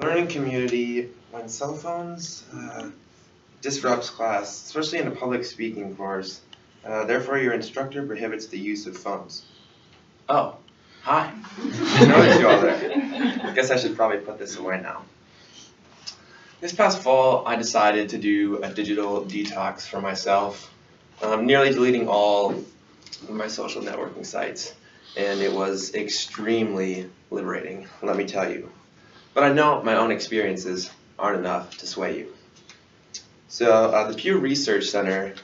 Learning community when cell phones disrupts class, especially in a public speaking course. Therefore, your instructor prohibits the use of phones. Oh, hi. I noticed you all there. I guess I should probably put this away now. This past fall, I decided to do a digital detox for myself, nearly deleting all of my social networking sites, and it was extremely liberating, let me tell you. But I know my own experiences aren't enough to sway you. So the Pew Research Center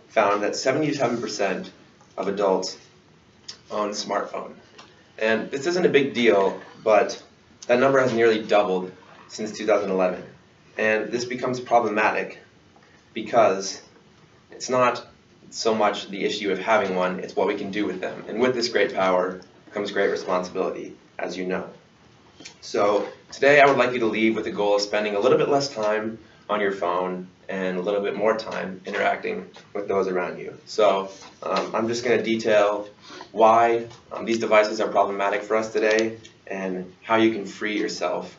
found that 77% of adults own a smartphone. And this isn't a big deal, but that number has nearly doubled since 2011. And this becomes problematic because it's not so much the issue of having one, it's what we can do with them. And with this great power comes great responsibility, as you know. So today I would like you to leave with the goal of spending a little bit less time on your phone and a little bit more time interacting with those around you. So I'm just going to detail why these devices are problematic for us today and how you can free yourself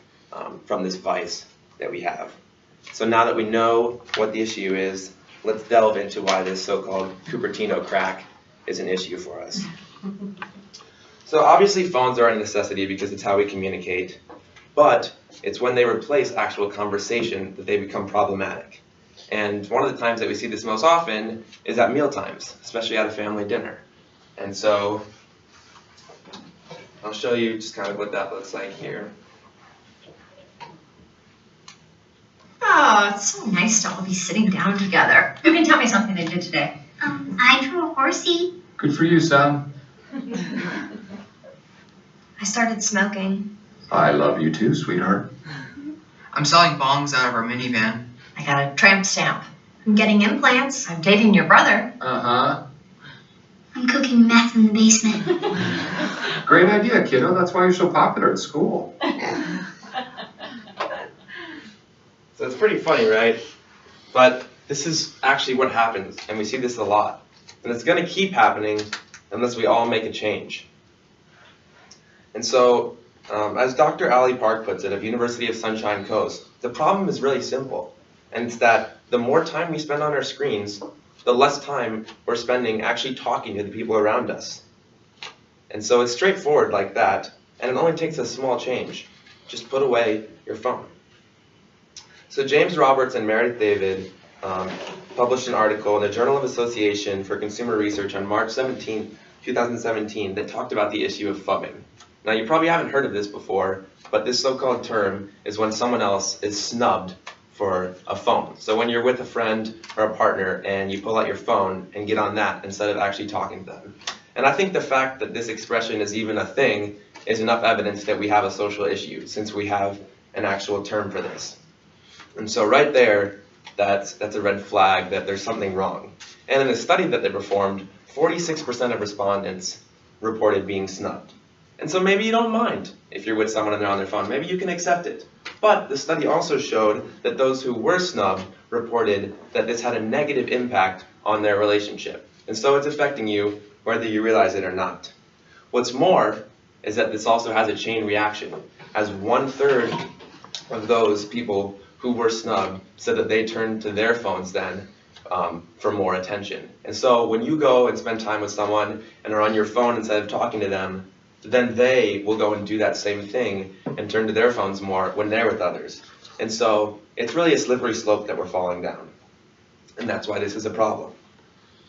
from this vice that we have. So now that we know what the issue is, let's delve into why this so-called Cupertino crack is an issue for us. So obviously phones are a necessity because it's how we communicate, but it's when they replace actual conversation that they become problematic. And one of the times that we see this most often is at meal times, especially at a family dinner. And so I'll show you just kind of what that looks like here. Oh, it's so nice to all be sitting down together. You can tell me something they did today. I drew a horsey. Good for you, son. I started smoking. I love you too, sweetheart. I'm selling bongs out of our minivan. I got a tramp stamp. I'm getting implants. I'm dating your brother. Uh-huh. I'm cooking meth in the basement. Great idea, kiddo. That's why you're so popular at school. So it's pretty funny, right? But this is actually what happens, and we see this a lot. And it's going to keep happening unless we all make a change. And so, as Dr. Ali Park puts it of University of Sunshine Coast, the problem is really simple. And it's that the more time we spend on our screens, the less time we're spending actually talking to the people around us. And so it's straightforward like that, and it only takes a small change. Just put away your phone. So James Roberts and Meredith David published an article in the Journal of Association for Consumer Research on March 17, 2017 that talked about the issue of phubbing. Now you probably haven't heard of this before, but this so-called term is when someone else is snubbed for a phone. So when you're with a friend or a partner and you pull out your phone and get on that instead of actually talking to them. And I think the fact that this expression is even a thing is enough evidence that we have a social issue, since we have an actual term for this. And so right there, that's a red flag that there's something wrong. And in a study that they performed, 46% of respondents reported being snubbed. And so maybe you don't mind if you're with someone and they're on their phone. Maybe you can accept it. But the study also showed that those who were snubbed reported that this had a negative impact on their relationship. And so it's affecting you whether you realize it or not. What's more is that this also has a chain reaction, as 1/3 of those people who were snubbed said that they turned to their phones then for more attention. And so when you go and spend time with someone and are on your phone instead of talking to them, then they will go and do that same thing and turn to their phones more when they're with others. And so it's really a slippery slope that we're falling down. And that's why this is a problem.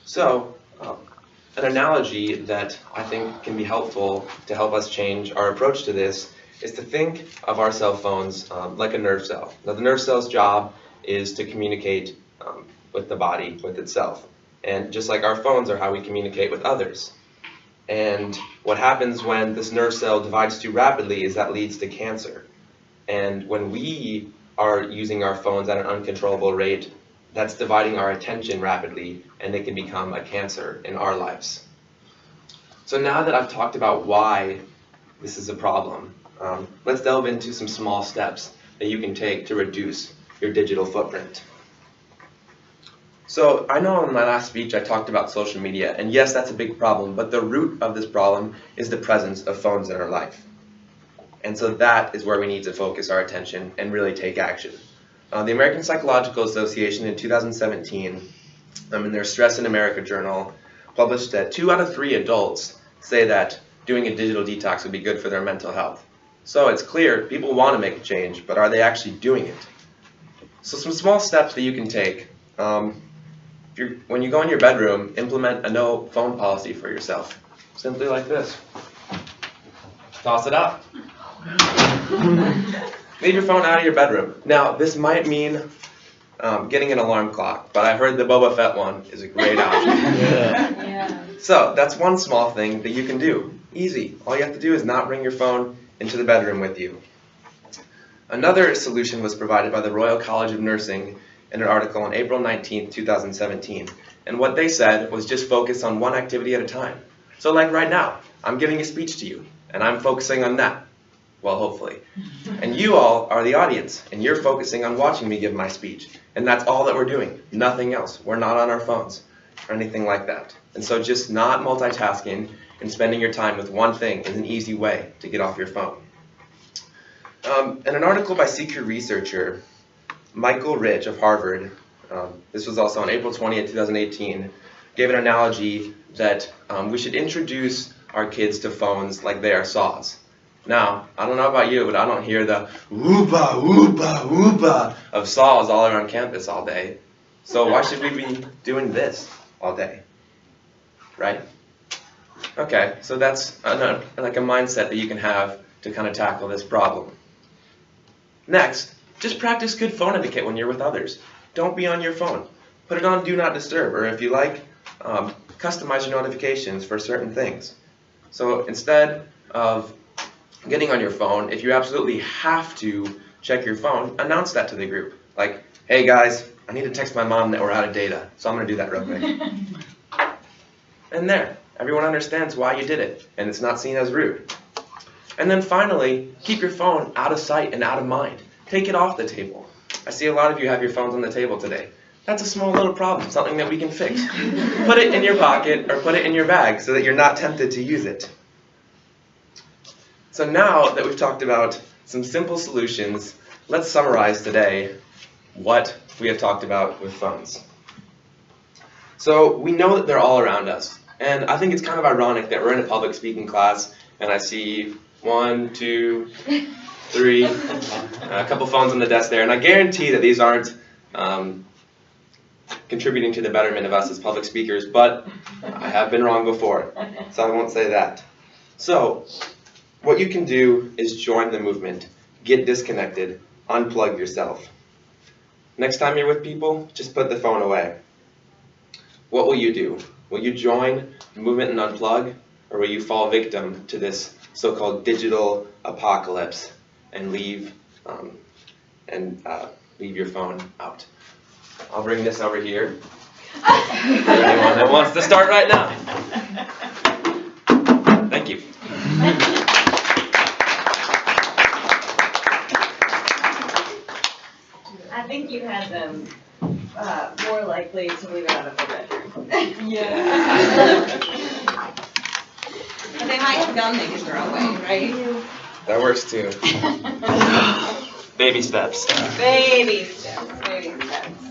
So an analogy that I think can be helpful to help us change our approach to this is to think of our cell phones like a nerve cell. Now the nerve cell's job is to communicate with the body, with itself. And just like our phones are how we communicate with others. And what happens when this nerve cell divides too rapidly is that leads to cancer. And when we are using our phones at an uncontrollable rate, that's dividing our attention rapidly, and it can become a cancer in our lives. So now that I've talked about why this is a problem, let's delve into some small steps that you can take to reduce your digital footprint. So I know in my last speech I talked about social media, and yes, that's a big problem, but the root of this problem is the presence of phones in our life. And so that is where we need to focus our attention and really take action. The American Psychological Association in 2017, in their Stress in America journal, published that 2 out of 3 adults say that doing a digital detox would be good for their mental health. So it's clear people want to make a change, but are they actually doing it? So some small steps that you can take. When you go in your bedroom, implement a no phone policy for yourself. Simply like this. Toss it out. Leave your phone out of your bedroom. Now, this might mean getting an alarm clock, but I heard the Boba Fett one is a great option. Yeah. So that's one small thing that you can do. Easy. All you have to do is not bring your phone into the bedroom with you. Another solution was provided by the Royal College of Nursing in an article on April 19th, 2017. And what they said was just focus on one activity at a time. So like right now, I'm giving a speech to you, and I'm focusing on that. Well, hopefully. And you all are the audience, and you're focusing on watching me give my speech. And that's all that we're doing, nothing else. We're not on our phones or anything like that. And so just not multitasking and spending your time with one thing is an easy way to get off your phone. In an article by Secure researcher Michael Rich of Harvard, this was also on April 20th, 2018, gave an analogy that we should introduce our kids to phones like they are saws. Now, I don't know about you, but I don't hear the whoopa, whoopa, whoopa of saws all around campus all day. So why should we be doing this all day? Right? Okay, so that's like a mindset that you can have to kind of tackle this problem. Next, just practice good phone etiquette when you're with others. Don't be on your phone. Put it on Do Not Disturb, or if you like, customize your notifications for certain things. So instead of getting on your phone, if you absolutely have to check your phone, announce that to the group. Like, hey guys, I need to text my mom that we're out of data, so I'm going to do that real quick. And there, everyone understands why you did it, and it's not seen as rude. And then finally, keep your phone out of sight and out of mind. Take it off the table. I see a lot of you have your phones on the table today. That's a small little problem, something that we can fix. Put it in your pocket or put it in your bag so that you're not tempted to use it. So now that we've talked about some simple solutions, let's summarize today what we have talked about with phones. So we know that they're all around us. And I think it's kind of ironic that we're in a public speaking class and I see 1, 2, 3, a couple phones on the desk there. And I guarantee that these aren't contributing to the betterment of us as public speakers, but I have been wrong before, so I won't say that. So what you can do is join the movement, get disconnected, unplug yourself. Next time you're with people, just put the phone away. What will you do? Will you join the movement and unplug, or will you fall victim to this so-called digital apocalypse and leave your phone out? I'll bring this over here. Anyone that wants to start right now. Thank you. I think you had them more likely to leave it out of the bedroom. Yeah. But they might have gum they could throw away, right? That works too. Baby steps. Baby steps. Baby steps.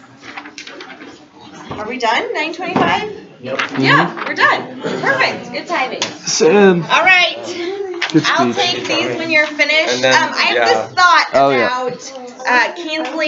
Are we done? 9:25? Yep. Yeah, we're done. Perfect. Good timing. Sam. All right. Good I'll speech. take these when you're finished. And then, I have this thought Oh, yeah. about canceling